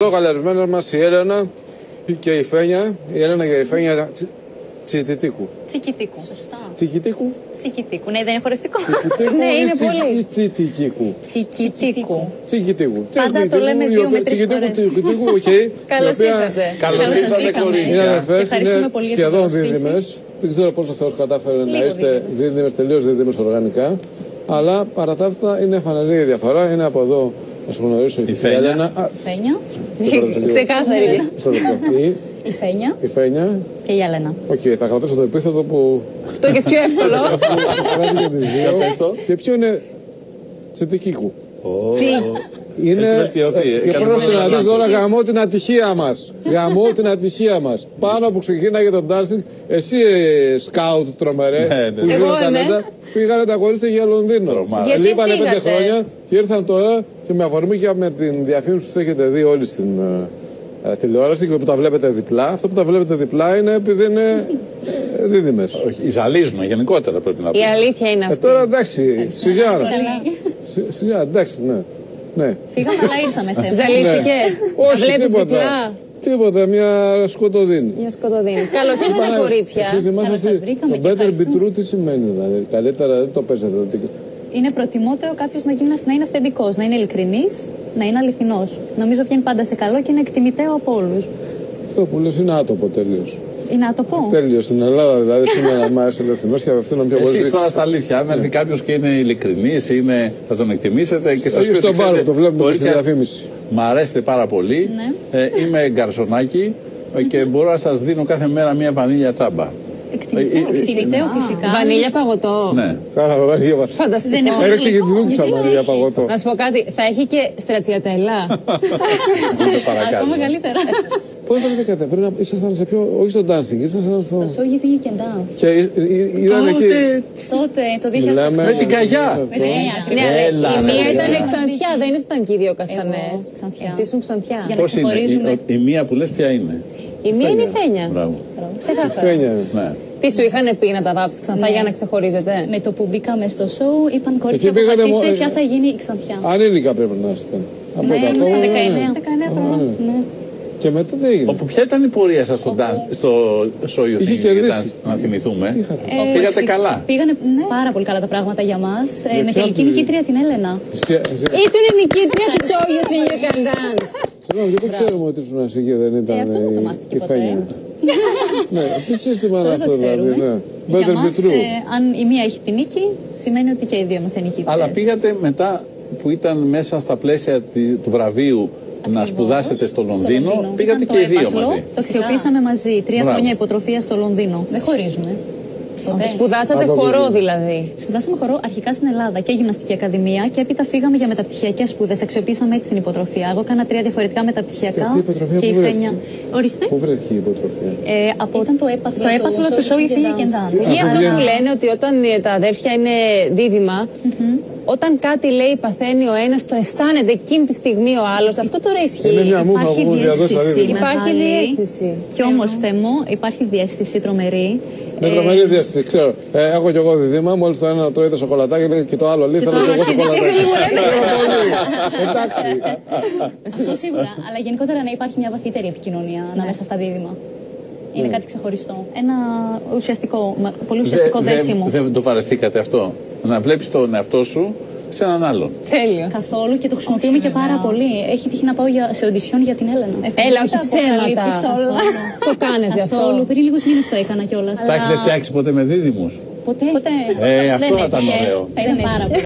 Εδώ καλεσμένος μας η Έλενα και η Φένια. Η Έλενα και η Φένια Τσιτιτίκου. Τσικιτίκου. Σωστά. Τσικιτίκου. Τσικιτίκου. Ναι, δεν είναι χορευτικό. Τσικιτίκου. Ναι, είναι πολύ. Ή Τσιτικίκου. Τσικιτίκου. Τσικιτίκου. Πάντα το λέμε 2 με 3 φορές. Τσικιτίκου, οκ. Καλώς ήρθατε. Καλώς ήρθατε, κορίτσια. Είναι αδερφές, είναι πολύ για σχεδόν την πρόσκληση. δίδυμες. Δεν ξέρω πώς ο Θεός κατάφερε να Λίγο είστε δίδυμες, τελείως δίδυμες οργανικά. Αλλά παρά τα αυτά είναι φανερή η διαφορά. Είναι από εδώ να σου γνωρίσω η Φένια. Φένια. Ξεκάθαρη. Η Φένια Η Φένια. και η Έλενα. Οκ, θα κρατήσω το επίθετο που Αυτό και πιο εύκολο. γράφει για τις δύο. Και ποιο είναι Τσιτικίκου. Είναι. Και πρόσεξε να δεις τώρα, γαμώ την ατυχία μας. Γαμώ την ατυχία μας. Πάνω που ξεκίναγε το dancing, εσύ σκάουτ τρομερέ. Που Εγώ τα είμαι. ταλέντα, πήγανε τα κορίτσια για Λονδίνο. Γιατί Λείπανε 5 φύγατε? χρόνια και ήρθαν τώρα και με αφορμή και με την διαφήμιση που έχετε δει όλοι στην τηλεόραση και που τα βλέπετε διπλά. Αυτό που τα βλέπετε διπλά είναι επειδή είναι δίδυμες. Όχι, ζαλίζουν γενικότερα πρέπει να Η πούμε. αλήθεια είναι αυτή. Τώρα εντάξει, σιγά. Σιγά, εντάξει, ναι. Ναι. Φύγαμε, αλλά ήρθαμε θέμα. Ζαλίστηκες. Τα Όχι, βλέπεις διπλά. τίποτα. Τίποτα, μια σκοτωδίνη. Για σκοτωδίνη. Καλώς ήρθατε, κορίτσια. Εσύ θυμάσαι Καλώς σας τι- βρήκαμε το και better be ευχαριστούμε. true τι σημαίνει, δηλαδή. Καλύτερα δεν το παίζετε. Είναι προτιμότερο κάποιο να είναι αυθεντικό, να είναι ειλικρινή, να είναι αληθινό. Νομίζω βγαίνει πάντα σε καλό και είναι εκτιμητέο από όλου. Αυτό που λες είναι άτομο τελείως. Είναι να το πω. Τέλειος στην Ελλάδα, δηλαδή σήμερα να είσαι ελευθερινός και απευθύνω πιο πολύ. Εσείς τώρα στα αλήθεια, αν έρθει κάποιος και είναι ειλικρινής, θα τον εκτιμήσετε και σας Όχι πει στον ότι πάρο, ξέρετε, το βλέπουμε στη κορίτσια, διαφήμιση. μ' αρέσετε πάρα πολύ, είμαι γκαρσονάκι και μπορώ να σας δίνω κάθε μέρα μία βανίλια τσάμπα. Εκτιμητέο φυσικά. Βανίλια παγωτό. Ναι. Κάνα βαρύ. Φανταστικό. Δεν έχω Έρεξε και τη δούξα Γιατί δεν Μαρία έχει? Παγωτό. Να σου πω κάτι, θα έχει και στρατσιατέλα. Δεν το παρακάνω. Ακόμα καλύτερα. Πώς θα λέγατε, πριν να ήσασταν σε πιο. Όχι στο dancing, ήσασταν στο. Στο show You Think You Can Dance. Και είδαν εκεί. Τότε, το 2008. Μιλάμε. Με την καγιά. Ναι, Ναι, ακριβώς. αλλά Έλα, η ρε, μία ήταν παιδιά. Ξανθιά, δεν ήσταν και οι δύο καστανές. Εγώ, Ξανθιά. Εσείς ήσουν Ξανθιά. Για να Πώς είναι, ξεχωρίζουμε. η μία που λες ποια είναι. Η μία είναι η Φένια. Μπράβο. Ξεκάθαρα. Φένια. Ναι. Τι σου είχαν πει να τα βάψεις Ξανθά Ναι. για να ξεχωρίζετε. Με το που μπήκαμε στο show, είπαν κορίτσια, Εκεί πήγατε αποφασίστε μόνο- ποια θα γίνει η Ξανθιά. Ανήλικα πρέπει να είστε. Ναι, ήμασταν 19. 19 χρόνια. ναι. Ναι. Και μετά τι έγινε. Όπου ποια ήταν η πορεία σας στο show You Είχε Think You Can κερδίσει. Dance, να θυμηθούμε. είχατε? Πήγατε καλά. Πήγανε πάρα πολύ καλά τα πράγματα για μας. Με ποια τελική από τη- νικήτρια την Έλενα. Ήσουν η νικήτρια του show You Think You Can Dance. Συγγνώμη, γιατί ξέρουμε ότι ήσουν εσύ και δεν ήταν Αυτό δεν το μάθηκε η ποτέ. Φένια. Ναι, τι σύστημα είναι Δεν το αυτό δηλαδή, ξέρουμε. ναι. Για Better be μας, true. αν η μία έχει την νίκη, σημαίνει ότι και οι δύο είμαστε νικήτες. Αλλά πήγατε μετά που ήταν μέσα στα πλαίσια του βραβείου να σπουδάσετε στο Λονδίνο, πήγατε Ήταν και οι το δύο έπαθλο, μαζί. Το αξιοποιήσαμε μαζί. 3 Μπράβο. χρόνια υποτροφία στο Λονδίνο. Δεν χωρίζουμε. Ποτέ. Σπουδάσατε Από χορό παιδί. δηλαδή. Σπουδάσαμε χορό αρχικά στην Ελλάδα και γυμναστική ακαδημία και έπειτα φύγαμε για μεταπτυχιακές σπουδές. Αξιοποιήσαμε έτσι την υποτροφία. Εγώ έκανα 3 διαφορετικά μεταπτυχιακά. Και αυτή η υποτροφία και η πού Φένια. βρέθηκε? Ορίστε. Πού βρέθηκε η υποτροφία? Ήταν το έπαθλο του show You Think You Can Dance. Ισχύει αυτό βγαίνει. που λένε ότι όταν τα αδέρφια είναι δίδυμα, όταν κάτι λέει παθαίνει ο ένας, το αισθάνεται εκείνη τη στιγμή ο άλλος. Αυτό τώρα Είναι ισχύει. μια μούχα Υπάρχει που μου διαδώσει τα διαίσθηση. δίδυμα. Υπάρχει μεγάλη. διαίσθηση. Κι όμως, Θεέ μου, υπάρχει διαίσθηση τρομερή. Με τρομερή διάσταση, ξέρω. Έχω κι εγώ διδύμα, μόλις το ένα τρώει το σοκολατάκι λέει, και το άλλο λέει, θέλω το κι εγώ άλλο σοκολατάκι. αρχίζει Εντάξει. Αυτό σίγουρα. Αλλά γενικότερα να υπάρχει μια βαθύτερη επικοινωνία ανάμεσα στα δίδυμα. Είναι κάτι ξεχωριστό. Ένα ουσιαστικό, πολύ ουσιαστικό δέσιμο. Δεν το βαρεθήκατε αυτό. Να βλέπεις τον εαυτό σου σε έναν άλλον. Τέλειο. Καθόλου και το χρησιμοποιούμε και πάρα πολύ. Έχει τύχει να πάω σε οντισιόν για την Έλενα. Έλα, όχι ψέματα. Αποκαλύπτεις όλα. Το κάνετε Καθόλου. αυτό. Πριν λίγους μήνες το έκανα κιόλας. Τα έχετε φτιάξει ποτέ με δίδυμους? Ποτέ. Αυτό Δεν θα ήταν έτυχε. ωραίο. Θα ήταν πάρα πολύ.